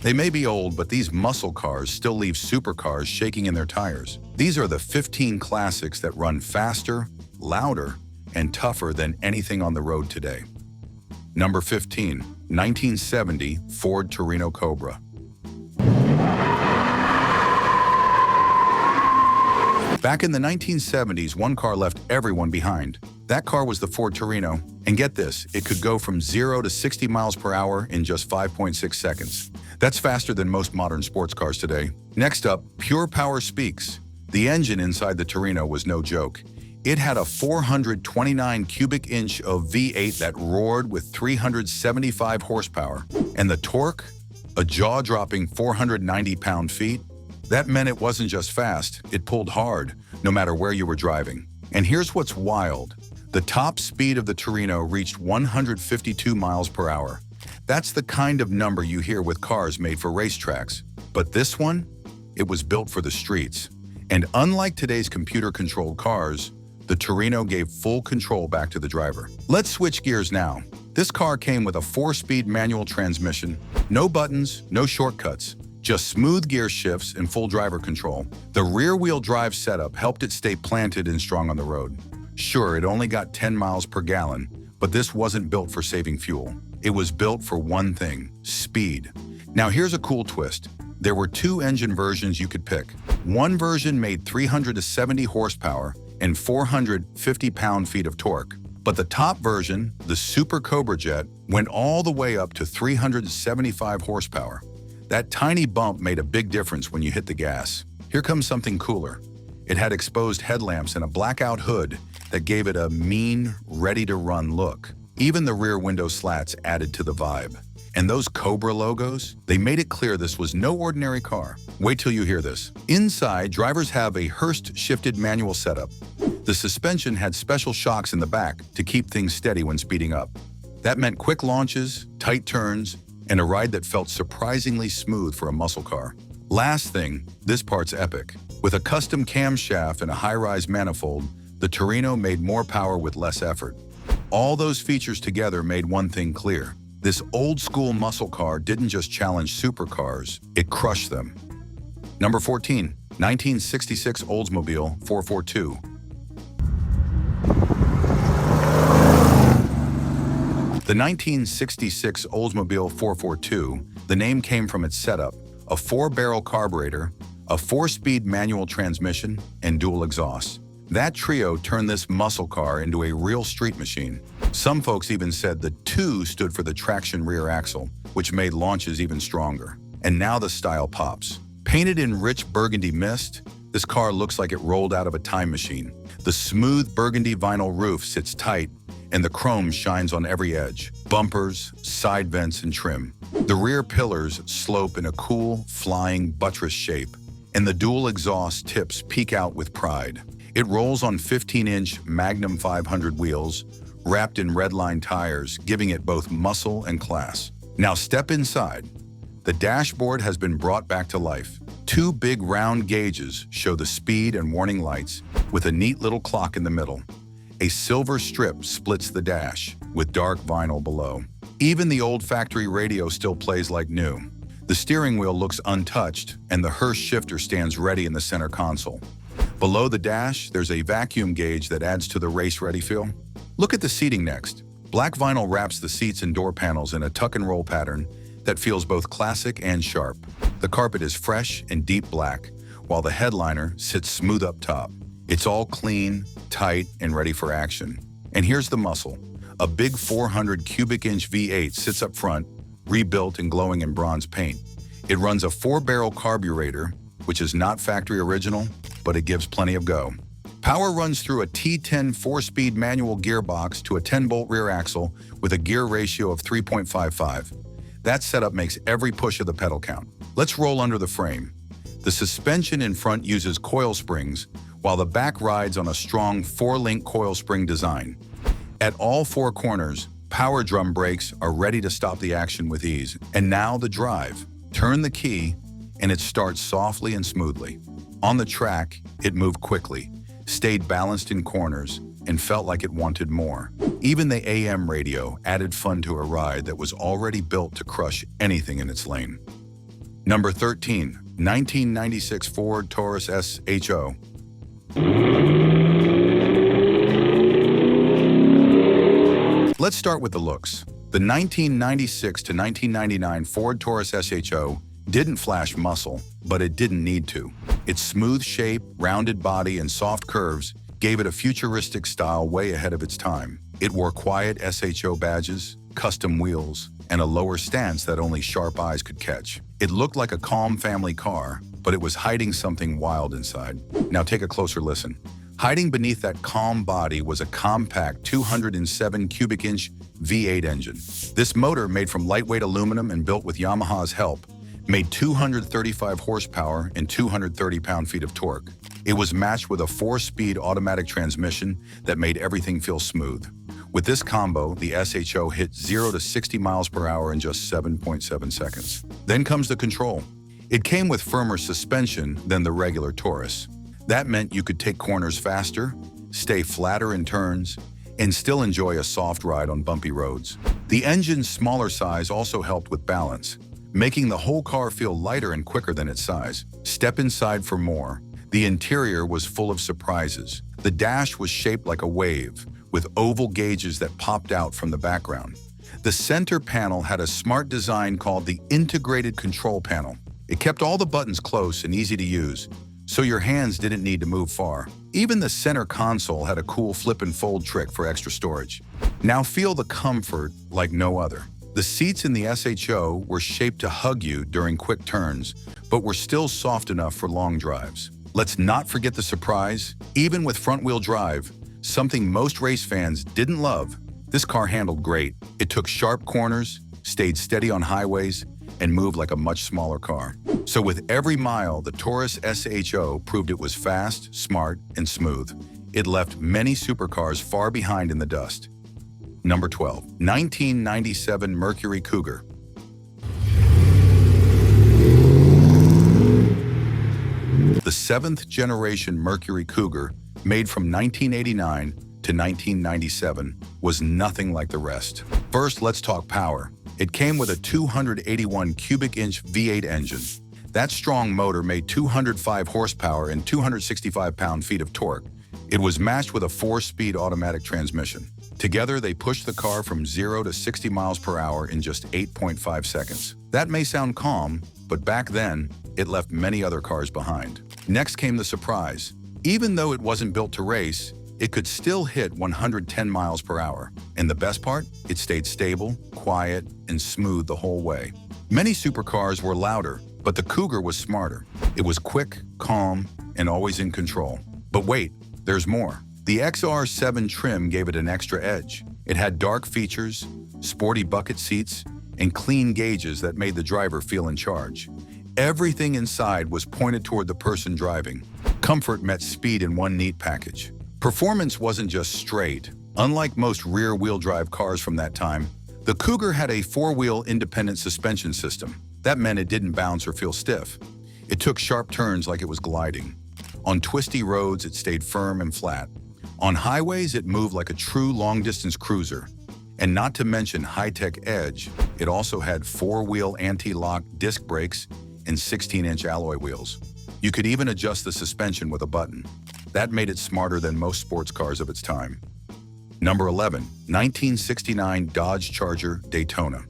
They may be old, but these muscle cars still leave supercars shaking in their tires. These are the 15 classics that run faster, louder, and tougher than anything on the road today. Number 15, 1970 Ford Torino Cobra. Back in the 1970s, one car left everyone behind. That car was the Ford Torino, and get this, it could go from 0 to 60 miles per hour in just 5.6 seconds. That's faster than most modern sports cars today. Next up, pure power speaks. The engine inside the Torino was no joke. It had a 429 cubic inch of V8 that roared with 375 horsepower. And the torque? A jaw-dropping 490 pound-feet? That meant it wasn't just fast, it pulled hard, no matter where you were driving. And here's what's wild. The top speed of the Torino reached 152 miles per hour. That's the kind of number you hear with cars made for racetracks. But this one? It was built for the streets. And unlike today's computer-controlled cars, the Torino gave full control back to the driver. Let's switch gears now. This car came with a 4-speed manual transmission. No buttons, no shortcuts. Just smooth gear shifts and full driver control. The rear-wheel drive setup helped it stay planted and strong on the road. Sure, it only got 10 miles per gallon, but this wasn't built for saving fuel. It was built for one thing, speed. Now here's a cool twist. There were 2 engine versions you could pick. One version made 370 horsepower and 450 pound-feet of torque. But the top version, the Super Cobra jet, went all the way up to 375 horsepower. That tiny bump made a big difference when you hit the gas. Here comes something cooler. It had exposed headlamps and a blackout hood that gave it a mean, ready-to-run look. Even the rear window slats added to the vibe. And those Cobra logos, they made it clear this was no ordinary car. Wait till you hear this. Inside, drivers have a Hurst-shifted manual setup. The suspension had special shocks in the back to keep things steady when speeding up. That meant quick launches, tight turns, and a ride that felt surprisingly smooth for a muscle car. Last thing, this part's epic. With a custom camshaft and a high-rise manifold, the Torino made more power with less effort. All those features together made one thing clear. This old-school muscle car didn't just challenge supercars, it crushed them. Number 14, 1966 Oldsmobile 442. The 1966 Oldsmobile 442, the name came from its setup, a 4-barrel carburetor, a 4-speed manual transmission, and dual exhausts. That trio turned this muscle car into a real street machine. Some folks even said the 2 stood for the traction rear axle, which made launches even stronger. And now the style pops. Painted in rich burgundy mist, this car looks like it rolled out of a time machine. The smooth burgundy vinyl roof sits tight, and the chrome shines on every edge. Bumpers, side vents, and trim. The rear pillars slope in a cool, flying buttress shape, and the dual exhaust tips peek out with pride. It rolls on 15-inch Magnum 500 wheels, wrapped in redline tires, giving it both muscle and class. Now step inside. The dashboard has been brought back to life. 2 big round gauges show the speed and warning lights, with a neat little clock in the middle. A silver strip splits the dash, with dark vinyl below. Even the old factory radio still plays like new. The steering wheel looks untouched, and the Hurst shifter stands ready in the center console. Below the dash, there's a vacuum gauge that adds to the race-ready feel. Look at the seating next. Black vinyl wraps the seats and door panels in a tuck-and-roll pattern that feels both classic and sharp. The carpet is fresh and deep black, while the headliner sits smooth up top. It's all clean, tight, and ready for action. And here's the muscle. A big 400 cubic inch V8 sits up front, rebuilt and glowing in bronze paint. It runs a 4-barrel carburetor, which is not factory original, but it gives plenty of go. Power runs through a T10 4-speed manual gearbox to a 10-bolt rear axle with a gear ratio of 3.55. That setup makes every push of the pedal count. Let's roll under the frame. The suspension in front uses coil springs, while the back rides on a strong 4-link coil spring design. At all 4 corners, power drum brakes are ready to stop the action with ease. And now the drive. Turn the key, and it starts softly and smoothly. On the track, it moved quickly, stayed balanced in corners, and felt like it wanted more. Even the AM radio added fun to a ride that was already built to crush anything in its lane. Number 13, 1996 Ford Taurus SHO. Let's start with the looks. The 1996 to 1999 Ford Taurus SHO didn't flash muscle, but it didn't need to. Its smooth shape, rounded body, and soft curves gave it a futuristic style way ahead of its time. It wore quiet SHO badges, custom wheels, and a lower stance that only sharp eyes could catch. It looked like a calm family car, but it was hiding something wild inside. Now take a closer listen. Hiding beneath that calm body was a compact 207 cubic inch V8 engine. This motor, made from lightweight aluminum and built with Yamaha's help, made 235 horsepower and 230 pound-feet of torque. It was matched with a 4-speed automatic transmission that made everything feel smooth. With this combo, the SHO hit 0 to 60 miles per hour in just 7.7 seconds. Then comes the control. It came with firmer suspension than the regular Taurus. That meant you could take corners faster, stay flatter in turns, and still enjoy a soft ride on bumpy roads. The engine's smaller size also helped with balance, making the whole car feel lighter and quicker than its size. Step inside for more. The interior was full of surprises. The dash was shaped like a wave, with oval gauges that popped out from the background. The center panel had a smart design called the Integrated Control Panel. It kept all the buttons close and easy to use, so your hands didn't need to move far. Even the center console had a cool flip and fold trick for extra storage. Now feel the comfort like no other. The seats in the SHO were shaped to hug you during quick turns, but were still soft enough for long drives. Let's not forget the surprise. Even with front-wheel drive, something most race fans didn't love, this car handled great. It took sharp corners, stayed steady on highways, and moved like a much smaller car. So with every mile, the Taurus SHO proved it was fast, smart, and smooth. It left many supercars far behind in the dust. Number 12, 1997 Mercury Cougar. The 7th generation Mercury Cougar, made from 1989 to 1997, was nothing like the rest. First, let's talk power. It came with a 281 cubic inch V8 engine. That strong motor made 205 horsepower and 265 pound-feet of torque. It was matched with a 4-speed automatic transmission. Together, they pushed the car from 0 to 60 miles per hour in just 8.5 seconds. That may sound calm, but back then, it left many other cars behind. Next came the surprise. Even though it wasn't built to race, it could still hit 110 miles per hour. And the best part? It stayed stable, quiet, and smooth the whole way. Many supercars were louder, but the Cougar was smarter. It was quick, calm, and always in control. But wait, there's more. The XR7 trim gave it an extra edge. It had dark features, sporty bucket seats, and clean gauges that made the driver feel in charge. Everything inside was pointed toward the person driving. Comfort met speed in one neat package. Performance wasn't just straight. Unlike most rear-wheel drive cars from that time, the Cougar had a 4-wheel independent suspension system. That meant it didn't bounce or feel stiff. It took sharp turns like it was gliding. On twisty roads, it stayed firm and flat. On highways, it moved like a true long-distance cruiser. And not to mention high-tech edge, it also had 4-wheel anti-lock disc brakes and 16-inch alloy wheels. You could even adjust the suspension with a button. That made it smarter than most sports cars of its time. Number 11, 1969 Dodge Charger Daytona.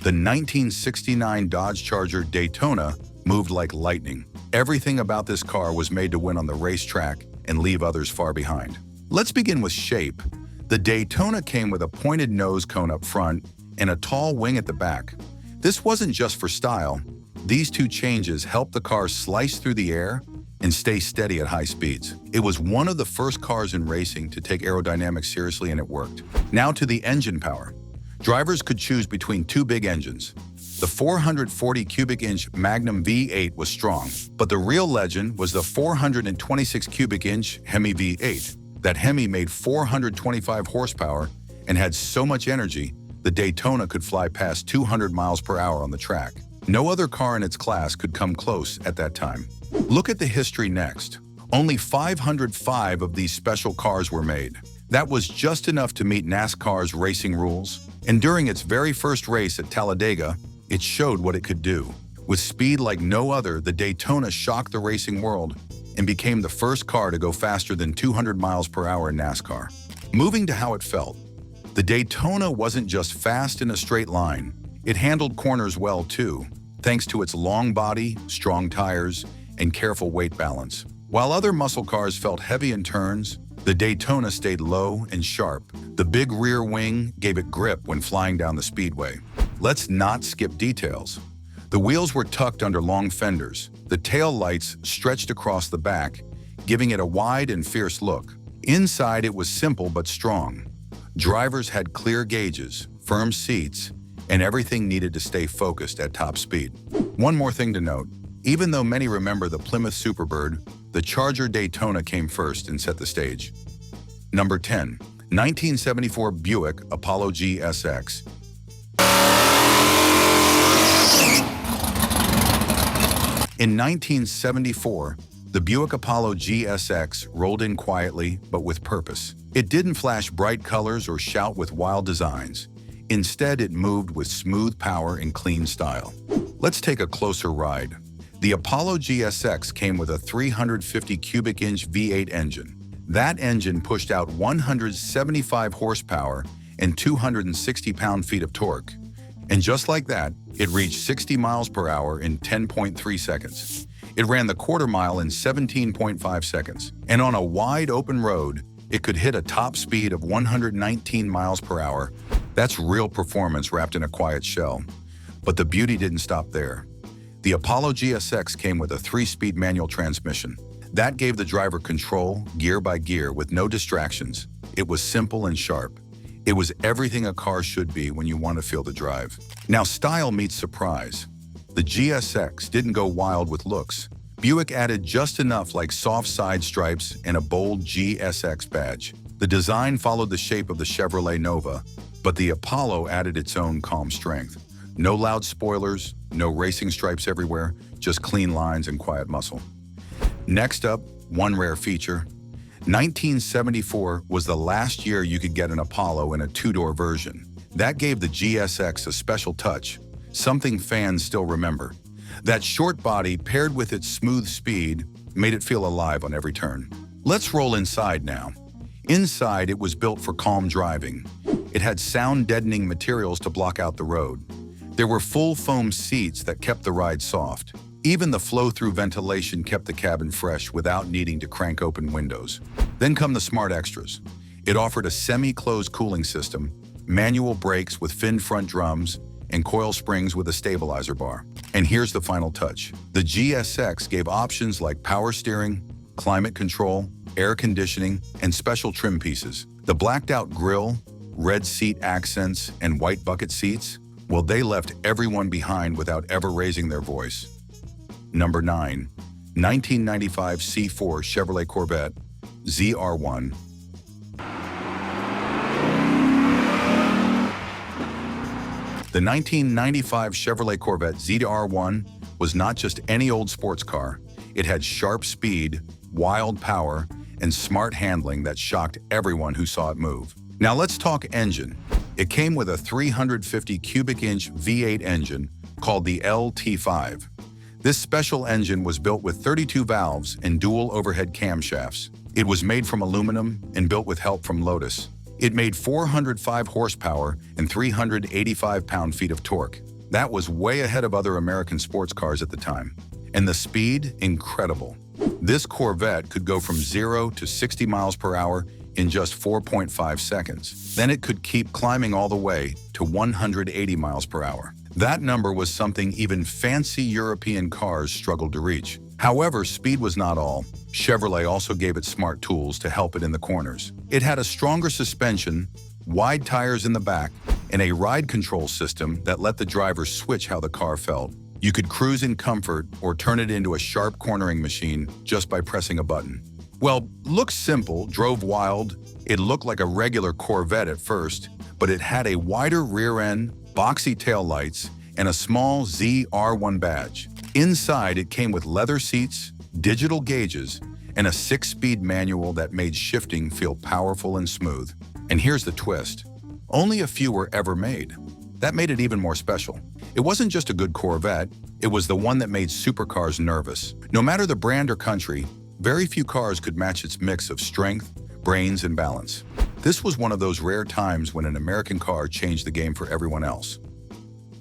The 1969 Dodge Charger Daytona moved like lightning. Everything about this car was made to win on the racetrack and leave others far behind. Let's begin with shape. The Daytona came with a pointed nose cone up front and a tall wing at the back. This wasn't just for style. These two changes helped the car slice through the air and stay steady at high speeds. It was one of the first cars in racing to take aerodynamics seriously, and it worked. Now to the engine power. Drivers could choose between two big engines. The 440 cubic inch Magnum V8 was strong, but the real legend was the 426 cubic inch Hemi V8. That Hemi made 425 horsepower and had so much energy, the Daytona could fly past 200 miles per hour on the track. No other car in its class could come close at that time. Look at the history next. Only 505 of these special cars were made. That was just enough to meet NASCAR's racing rules. And during its very first race at Talladega, it showed what it could do. With speed like no other, the Daytona shocked the racing world and became the first car to go faster than 200 miles per hour in NASCAR. Moving to how it felt. The Daytona wasn't just fast in a straight line. It handled corners well too, thanks to its long body, strong tires, and careful weight balance. While other muscle cars felt heavy in turns, the Daytona stayed low and sharp. The big rear wing gave it grip when flying down the speedway. Let's not skip details. The wheels were tucked under long fenders. The tail lights stretched across the back, giving it a wide and fierce look. Inside, it was simple but strong. Drivers had clear gauges, firm seats, and everything needed to stay focused at top speed. One more thing to note. Even though many remember the Plymouth Superbird, the Charger Daytona came first and set the stage. Number 10. 1974 Buick Apollo GSX. In 1974, the Buick Apollo GSX rolled in quietly but with purpose. It didn't flash bright colors or shout with wild designs. Instead, it moved with smooth power and clean style. Let's take a closer ride. The Apollo GSX came with a 350 cubic inch V8 engine. That engine pushed out 175 horsepower and 260 pound-feet of torque. And just like that, it reached 60 miles per hour in 10.3 seconds. It ran the quarter mile in 17.5 seconds. And on a wide open road, it could hit a top speed of 119 miles per hour. That's real performance wrapped in a quiet shell. But the beauty didn't stop there. The Apollo GSX came with a 3-speed manual transmission. That gave the driver control, gear by gear, with no distractions. It was simple and sharp. It was everything a car should be when you want to feel the drive. Now, style meets surprise. The GSX didn't go wild with looks. Buick added just enough, like soft side stripes and a bold GSX badge. The design followed the shape of the Chevrolet Nova, but the Apollo added its own calm strength. No loud spoilers, no racing stripes everywhere, just clean lines and quiet muscle. Next up, one rare feature. 1974 was the last year you could get an Apollo in a 2-door version. That gave the GSX a special touch, something fans still remember. That short body, paired with its smooth speed, made it feel alive on every turn. Let's roll inside now. Inside, it was built for calm driving. It had sound-deadening materials to block out the road. There were full foam seats that kept the ride soft. Even the flow-through ventilation kept the cabin fresh without needing to crank open windows. Then come the smart extras. It offered a semi-closed cooling system, manual brakes with finned front drums, and coil springs with a stabilizer bar. And here's the final touch. The GSX gave options like power steering, climate control, air conditioning, and special trim pieces. The blacked-out grille, red seat accents, and white bucket seats, well, they left everyone behind without ever raising their voice. Number 9. 1995 C4 Chevrolet Corvette ZR1. The 1995 Chevrolet Corvette ZR1 was not just any old sports car. It had sharp speed, wild power, and smart handling that shocked everyone who saw it move. Now let's talk engine. It came with a 350 cubic inch V8 engine called the LT5. This special engine was built with 32 valves and dual overhead camshafts. It was made from aluminum and built with help from Lotus. It made 405 horsepower and 385 pound-feet of torque. That was way ahead of other American sports cars at the time. And the speed, incredible. This Corvette could go from 0 to 60 miles per hour in just 4.5 seconds. Then it could keep climbing all the way to 180 miles per hour. That number was something even fancy European cars struggled to reach. However, speed was not all. Chevrolet also gave it smart tools to help it in the corners. It had a stronger suspension, wide tires in the back, and a ride control system that let the driver switch how the car felt. You could cruise in comfort or turn it into a sharp cornering machine just by pressing a button. Well, looked simple, drove wild. It looked like a regular Corvette at first, but it had a wider rear end, boxy taillights, and a small ZR1 badge. Inside, it came with leather seats, digital gauges, and a 6-speed manual that made shifting feel powerful and smooth. And here's the twist. Only a few were ever made. That made it even more special. It wasn't just a good Corvette, it was the one that made supercars nervous. No matter the brand or country, very few cars could match its mix of strength, brains, and balance. This was one of those rare times when an American car changed the game for everyone else.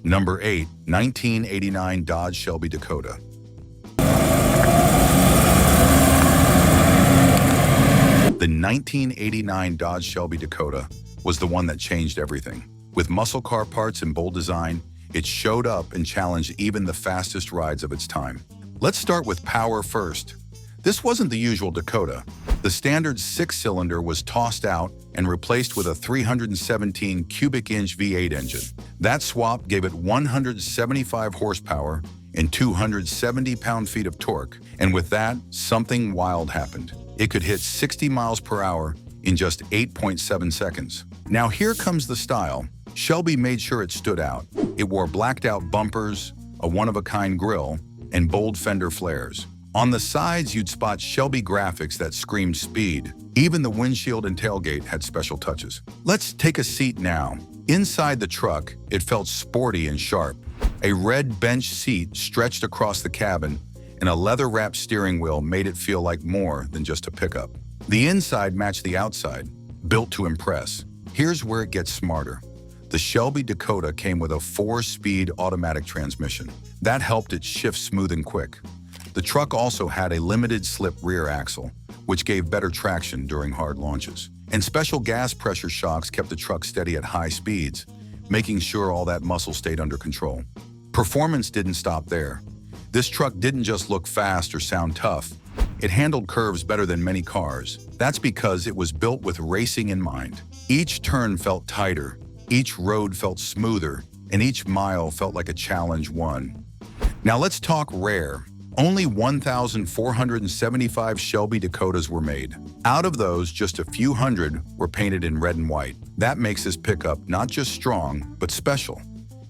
Number 8. 1989 Dodge Shelby Dakota. The 1989 Dodge Shelby Dakota was the one that changed everything. With muscle car parts and bold design, it showed up and challenged even the fastest rides of its time. Let's start with power first. This wasn't the usual Dakota. The standard 6-cylinder was tossed out and replaced with a 317 cubic inch V8 engine. That swap gave it 175 horsepower and 270 pound-feet of torque. And with that, something wild happened. It could hit 60 miles per hour in just 8.7 seconds. Now here comes the style. Shelby made sure it stood out. It wore blacked-out bumpers, a one-of-a-kind grille, and bold fender flares. On the sides, you'd spot Shelby graphics that screamed speed. Even the windshield and tailgate had special touches. Let's take a seat now. Inside the truck, it felt sporty and sharp. A red bench seat stretched across the cabin, and a leather-wrapped steering wheel made it feel like more than just a pickup. The inside matched the outside, built to impress. Here's where it gets smarter. The Shelby Dakota came with a 4-speed automatic transmission. That helped it shift smooth and quick. The truck also had a limited-slip rear axle, which gave better traction during hard launches. And special gas pressure shocks kept the truck steady at high speeds, making sure all that muscle stayed under control. Performance didn't stop there. This truck didn't just look fast or sound tough. It handled curves better than many cars. That's because it was built with racing in mind. Each turn felt tighter, each road felt smoother, and each mile felt like a challenge won. Now let's talk rare. Only 1,475 Shelby Dakotas were made. Out of those, just a few hundred were painted in red and white. That makes this pickup not just strong, but special.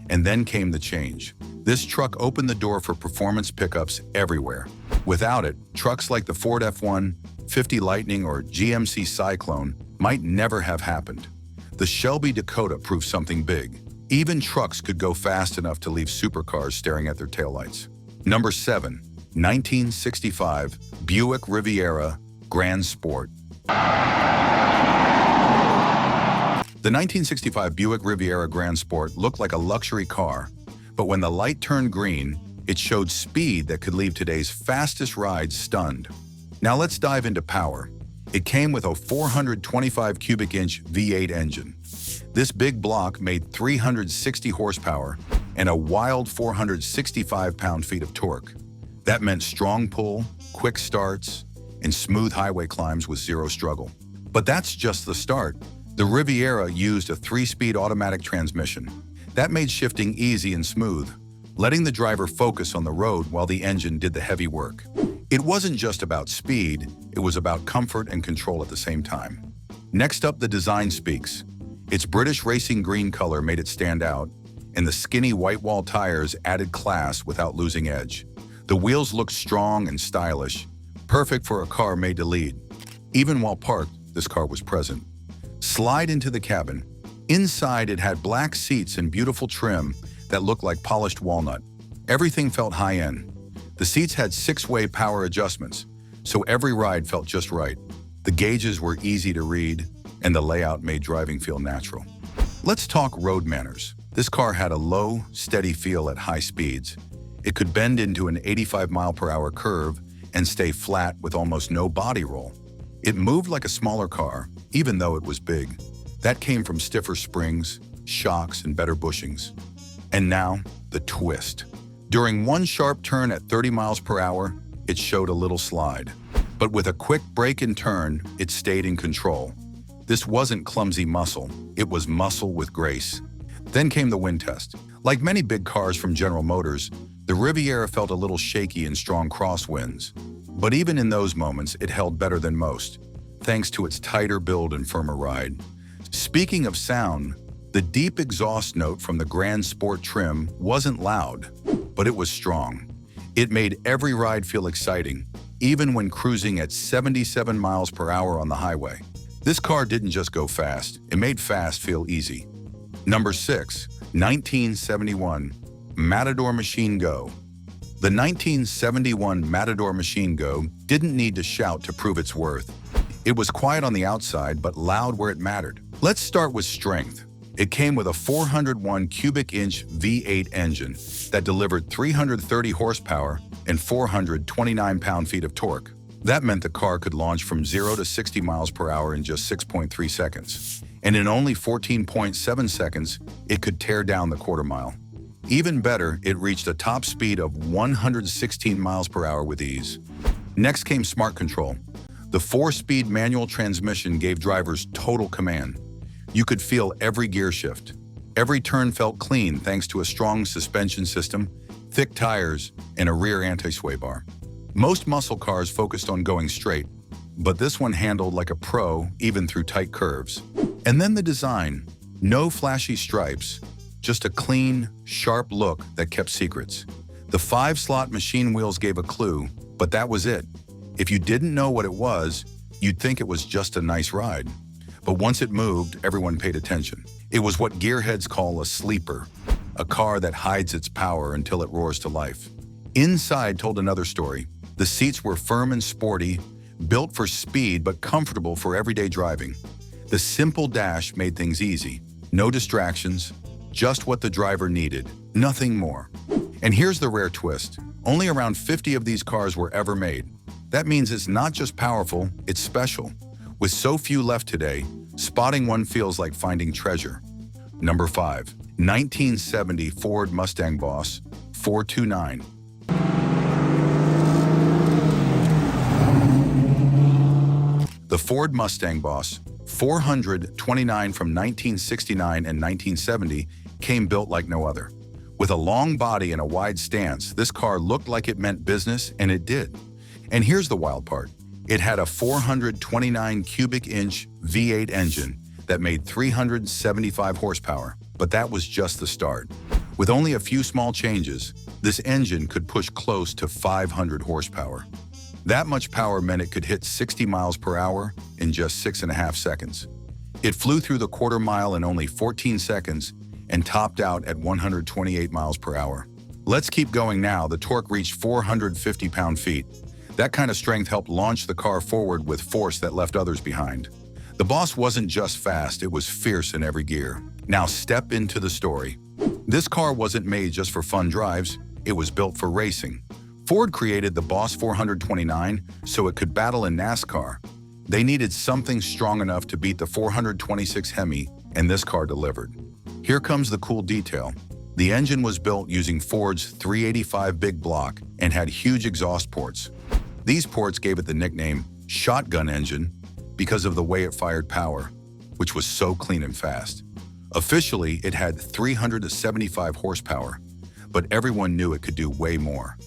And then came the change. This truck opened the door for performance pickups everywhere. Without it, trucks like the Ford F1, 50 Lightning, or GMC Cyclone might never have happened. The Shelby Dakota proved something big. Even trucks could go fast enough to leave supercars staring at their taillights. Number 7. 1965 Buick Riviera Grand Sport. The 1965 Buick Riviera Grand Sport looked like a luxury car, but when the light turned green, it showed speed that could leave today's fastest rides stunned. Now let's dive into power. It came with a 425 cubic inch V8 engine. This big block made 360 horsepower and a wild 465 pound-feet of torque. That meant strong pull, quick starts, and smooth highway climbs with zero struggle. But that's just the start. The Riviera used a 3-speed automatic transmission. That made shifting easy and smooth, letting the driver focus on the road while the engine did the heavy work. It wasn't just about speed, it was about comfort and control at the same time. Next up, the design speaks. Its British racing green color made it stand out, and the skinny white wall tires added class without losing edge. The wheels looked strong and stylish, perfect for a car made to lead. Even while parked, this car was present. Slide into the cabin. Inside, it had black seats and beautiful trim that looked like polished walnut. Everything felt high-end. The seats had 6-way power adjustments, so every ride felt just right. The gauges were easy to read, and the layout made driving feel natural. Let's talk road manners. This car had a low, steady feel at high speeds. It could bend into an 85-mile-per-hour curve and stay flat with almost no body roll. It moved like a smaller car, even though it was big. That came from stiffer springs, shocks, and better bushings. And now, the twist. During one sharp turn at 30 miles per hour, it showed a little slide. But with a quick brake and turn, it stayed in control. This wasn't clumsy muscle, it was muscle with grace. Then came the wind test. Like many big cars from General Motors, the Riviera felt a little shaky in strong crosswinds. But even in those moments, it held better than most, thanks to its tighter build and firmer ride. Speaking of sound, the deep exhaust note from the Grand Sport trim wasn't loud, but it was strong. It made every ride feel exciting, even when cruising at 77 miles per hour on the highway. This car didn't just go fast, it made fast feel easy. Number 6. 1971 Matador Machine Go. The 1971 Matador Machine Go didn't need to shout to prove its worth. It was quiet on the outside, but loud where it mattered. Let's start with strength. It came with a 401 cubic inch V8 engine that delivered 330 horsepower and 429 pound-feet of torque. That meant the car could launch from 0 to 60 miles per hour in just 6.3 seconds. And in only 14.7 seconds, it could tear down the quarter mile. Even better, it reached a top speed of 116 miles per hour with ease. Next came Smart Control. The 4-speed manual transmission gave drivers total command. You could feel every gear shift. Every turn felt clean thanks to a strong suspension system, thick tires, and a rear anti-sway bar. Most muscle cars focused on going straight, but this one handled like a pro even through tight curves. And then the design. No flashy stripes, just a clean, sharp look that kept secrets. The 5-slot machine wheels gave a clue, but that was it. If you didn't know what it was, you'd think it was just a nice ride. But once it moved, everyone paid attention. It was what gearheads call a sleeper, a car that hides its power until it roars to life. Inside told another story. The seats were firm and sporty, built for speed but comfortable for everyday driving. The simple dash made things easy. No distractions, just what the driver needed, nothing more. And here's the rare twist. Only around 50 of these cars were ever made. That means it's not just powerful, it's special. With so few left today, spotting one feels like finding treasure. Number 5. 1970 Ford Mustang Boss 429. The Ford Mustang Boss 429 from 1969 and 1970 came built like no other. With a long body and a wide stance, this car looked like it meant business, and it did. And here's the wild part. It had a 429 cubic inch V8 engine that made 375 horsepower, but that was just the start. With only a few small changes, this engine could push close to 500 horsepower. That much power meant it could hit 60 miles per hour in just 6.5 seconds. It flew through the quarter mile in only 14 seconds and topped out at 128 miles per hour. Let's keep going now. The torque reached 450 pound-feet. That kind of strength helped launch the car forward with force that left others behind. The Boss wasn't just fast, it was fierce in every gear. Now step into the story. This car wasn't made just for fun drives, it was built for racing. Ford created the Boss 429 so it could battle in NASCAR. They needed something strong enough to beat the 426 Hemi, and this car delivered. Here comes the cool detail. The engine was built using Ford's 385 big block and had huge exhaust ports. These ports gave it the nickname shotgun engine because of the way it fired power, which was so clean and fast. Officially, it had 375 horsepower, but everyone knew it could do way more.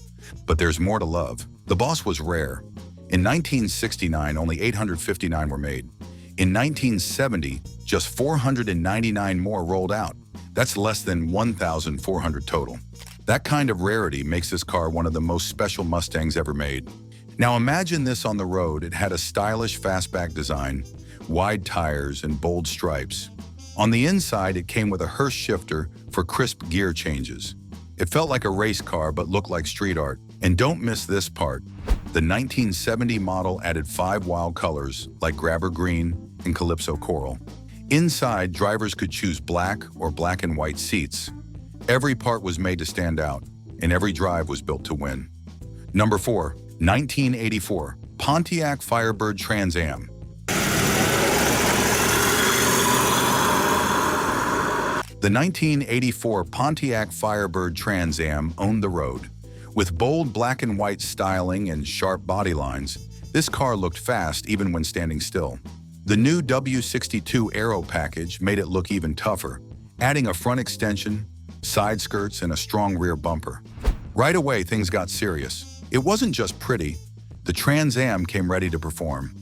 But there's more to love. The Boss was rare. In 1969, only 859 were made. In 1970, just 499 more rolled out. That's less than 1,400 total. That kind of rarity makes this car one of the most special Mustangs ever made. Now imagine this on the road. It had a stylish fastback design, wide tires, and bold stripes. On the inside, it came with a Hurst shifter for crisp gear changes. It felt like a race car but looked like street art. And don't miss this part. The 1970 model added 5 wild colors like grabber green and calypso coral. Inside, drivers could choose black or black and white seats. Every part was made to stand out, and every drive was built to win. Number 4. 1984 Pontiac Firebird Trans Am. The 1984 Pontiac Firebird Trans Am owned the road. With bold black and white styling and sharp body lines, this car looked fast even when standing still. The new W62 Aero package made it look even tougher, adding a front extension, side skirts, and a strong rear bumper. Right away, things got serious. It wasn't just pretty. The Trans Am came ready to perform.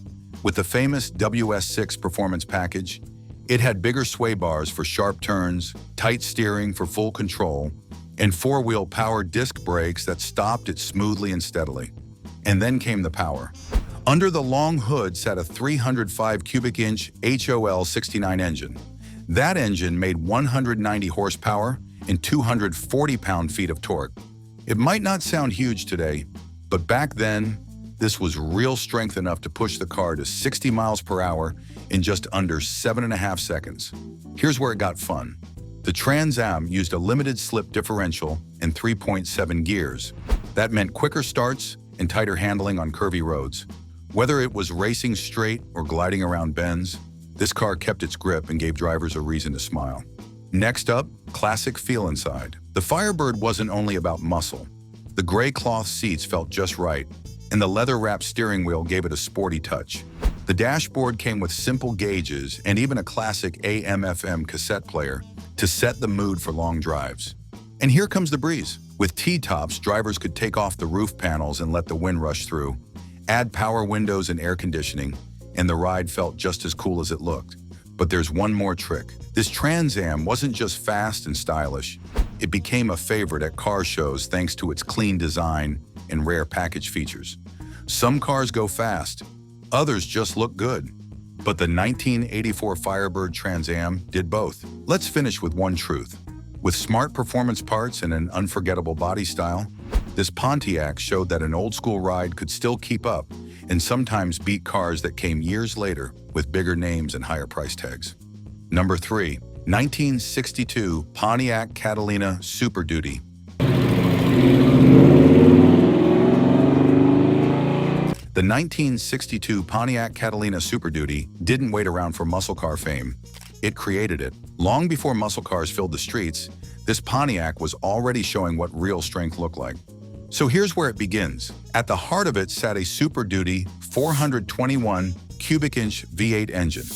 With the famous WS6 performance package, it had bigger sway bars for sharp turns, tight steering for full control, and 4-wheel power disc brakes that stopped it smoothly and steadily. And then came the power. Under the long hood sat a 305 cubic inch HOL 69 engine. That engine made 190 horsepower and 240 pound-feet of torque. It might not sound huge today, but back then, this was real strength enough to push the car to 60 miles per hour in just under 7.5 seconds. Here's where it got fun. The Trans Am used a limited slip differential and 3.7 gears. That meant quicker starts and tighter handling on curvy roads. Whether it was racing straight or gliding around bends, this car kept its grip and gave drivers a reason to smile. Next up, classic feel inside. The Firebird wasn't only about muscle. The gray cloth seats felt just right, and the leather-wrapped steering wheel gave it a sporty touch. The dashboard came with simple gauges and even a classic AM/FM cassette player to set the mood for long drives. And here comes the breeze. With T-tops, drivers could take off the roof panels and let the wind rush through, add power windows and air conditioning, and the ride felt just as cool as it looked. But there's one more trick. This Trans Am wasn't just fast and stylish. It became a favorite at car shows thanks to its clean design and rare package features. Some cars go fast, others just look good. But the 1984 Firebird Trans Am did both. Let's finish with one truth. With smart performance parts and an unforgettable body style, this Pontiac showed that an old-school ride could still keep up and sometimes beat cars that came years later with bigger names and higher price tags. Number 3, 1962 Pontiac Catalina Superduty. The 1962 Pontiac Catalina Superduty didn't wait around for muscle car fame. It created it. Long before muscle cars filled the streets, this Pontiac was already showing what real strength looked like. So here's where it begins. At the heart of it sat a Superduty 421 cubic inch V8 engine.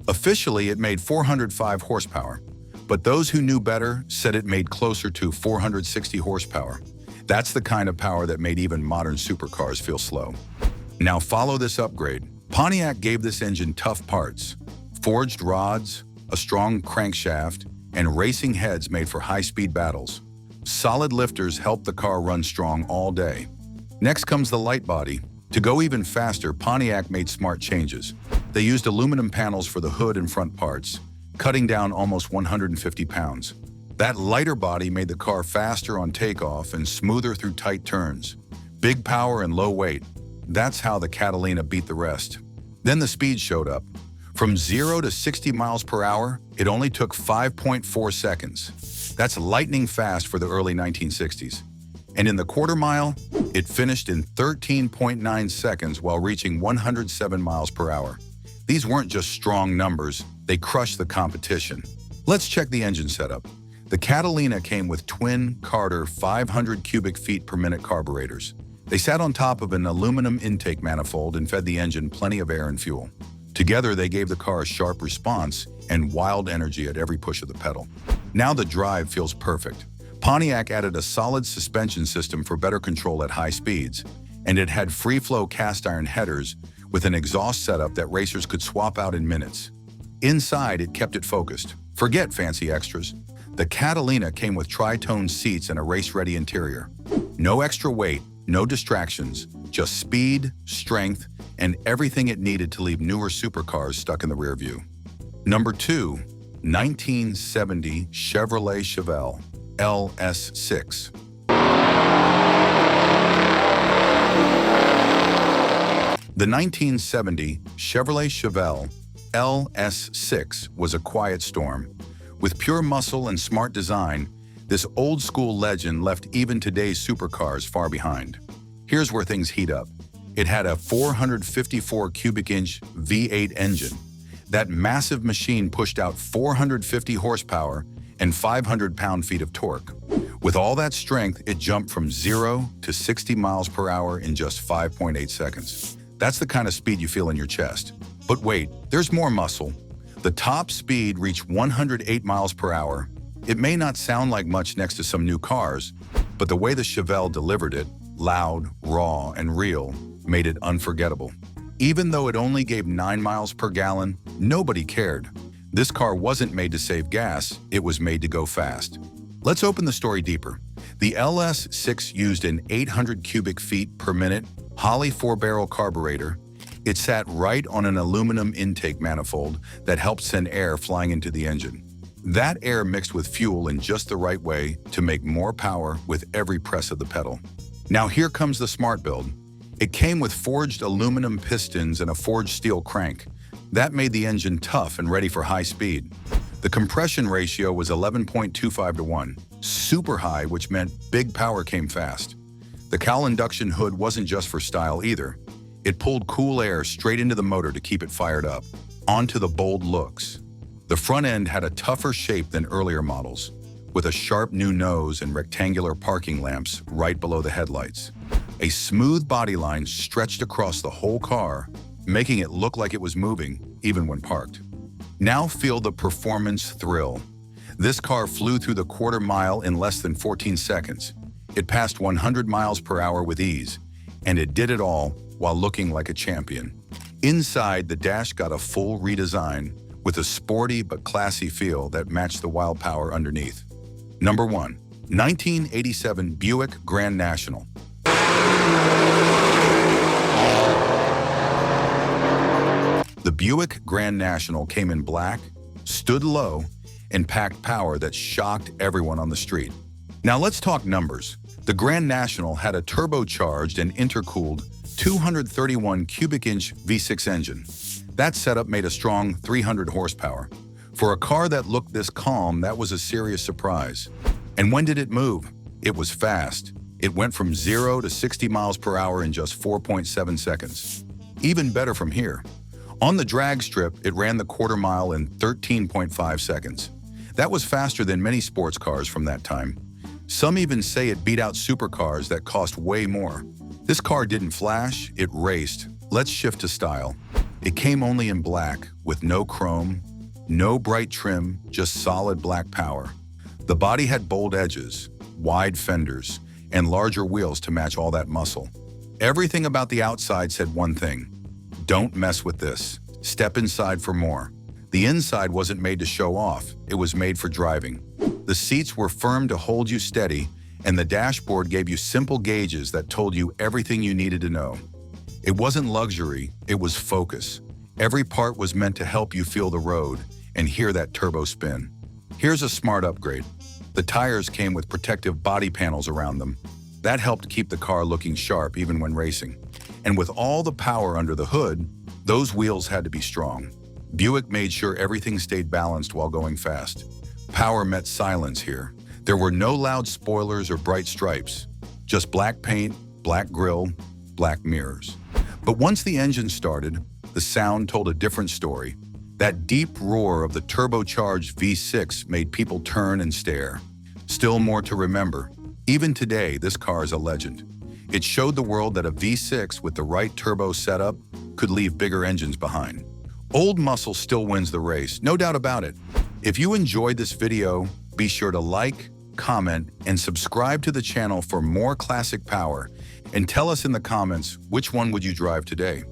Officially, it made 405 horsepower, but those who knew better said it made closer to 460 horsepower. That's the kind of power that made even modern supercars feel slow. Now follow this upgrade. Pontiac gave this engine tough parts, forged rods, a strong crankshaft, and racing heads made for high-speed battles. Solid lifters helped the car run strong all day. Next comes the light body. To go even faster, Pontiac made smart changes. They used aluminum panels for the hood and front parts, cutting down almost 150 pounds. That lighter body made the car faster on takeoff and smoother through tight turns. Big power and low weight. That's how the Catalina beat the rest. Then the speed showed up. From 0 to 60 miles per hour, it only took 5.4 seconds. That's lightning fast for the early 1960s. And in the quarter mile, it finished in 13.9 seconds while reaching 107 miles per hour. These weren't just strong numbers, they crushed the competition. Let's check the engine setup. The Catalina came with twin Carter 500 cubic feet per minute carburetors. They sat on top of an aluminum intake manifold and fed the engine plenty of air and fuel. Together, they gave the car a sharp response and wild energy at every push of the pedal. Now the drive feels perfect. Pontiac added a solid suspension system for better control at high speeds, and it had free-flow cast-iron headers with an exhaust setup that racers could swap out in minutes. Inside, it kept it focused. Forget fancy extras. The Catalina came with tri-tone seats and a race-ready interior. No extra weight, no distractions, just speed, strength, and everything it needed to leave newer supercars stuck in the rear view. Number 2, 1970 Chevrolet Chevel LS6. The 1970 Chevrolet Chevel LS6 was a quiet storm. With pure muscle and smart design, this old-school legend left even today's supercars far behind. Here's where things heat up. It had a 454 cubic inch V8 engine. That massive machine pushed out 450 horsepower and 500 pound-feet of torque. With all that strength, it jumped from 0 to 60 miles per hour in just 5.8 seconds. That's the kind of speed you feel in your chest. But wait, there's more muscle. The top speed reached 108 miles per hour. It may not sound like much next to some new cars, but the way the Chevel delivered it, loud, raw, and real, made it unforgettable. Even though it only gave 9 miles per gallon, nobody cared. This car wasn't made to save gas, it was made to go fast. Let's open the story deeper. The LS6 used an 800 cubic feet per minute Holley 4-barrel carburetor. It sat right on an aluminum intake manifold that helped send air flying into the engine. That air mixed with fuel in just the right way to make more power with every press of the pedal. Now here comes the smart build. It came with forged aluminum pistons and a forged steel crank. That made the engine tough and ready for high speed. The compression ratio was 11.25 to 1, super high, which meant big power came fast. The cowl induction hood wasn't just for style either. It pulled cool air straight into the motor to keep it fired up. Onto the bold looks. The front end had a tougher shape than earlier models, with a sharp new nose and rectangular parking lamps right below the headlights. A smooth bodyline stretched across the whole car, making it look like it was moving, even when parked. Now feel the performance thrill. This car flew through the quarter mile in less than 14 seconds. It passed 100 miles per hour with ease, and it did it all while looking like a champion. Inside, the dash got a full redesign with a sporty but classy feel that matched the wild power underneath. Number 1. 1987 Buick Grand National. The Buick Grand National came in black, stood low, and packed power that shocked everyone on the street. Now let's talk numbers. The Grand National had a turbocharged and intercooled 231 cubic inch V6 engine. That setup made a strong 300 horsepower. For a car that looked this calm, that was a serious surprise. And when did it move? It was fast. It went from 0 to 60 miles per hour in just 4.7 seconds. Even better from here. On the drag strip, it ran the quarter mile in 13.5 seconds. That was faster than many sports cars from that time. Some even say it beat out supercars that cost way more. This car didn't flash, it raced. Let's shift to style. It came only in black, with no chrome, no bright trim, just solid black power. The body had bold edges, wide fenders, and larger wheels to match all that muscle. Everything about the outside said one thing: don't mess with this. Step inside for more. The inside wasn't made to show off, it was made for driving. The seats were firm to hold you steady, and the dashboard gave you simple gauges that told you everything you needed to know. It wasn't luxury, it was focus. Every part was meant to help you feel the road and hear that turbo spin. Here's a smart upgrade. The tires came with protective body panels around them. That helped keep the car looking sharp even when racing. And with all the power under the hood, those wheels had to be strong. Buick made sure everything stayed balanced while going fast. Power met silence here. There were no loud spoilers or bright stripes, just black paint, black grille, black mirrors. But once the engine started, the sound told a different story. That deep roar of the turbocharged V6 made people turn and stare. Still more to remember. Even today, this car is a legend. It showed the world that a V6 with the right turbo setup could leave bigger engines behind. Old muscle still wins the race, no doubt about it. If you enjoyed this video, be sure to like, comment, and subscribe to the channel for more classic power, and tell us in the comments which one would you drive today.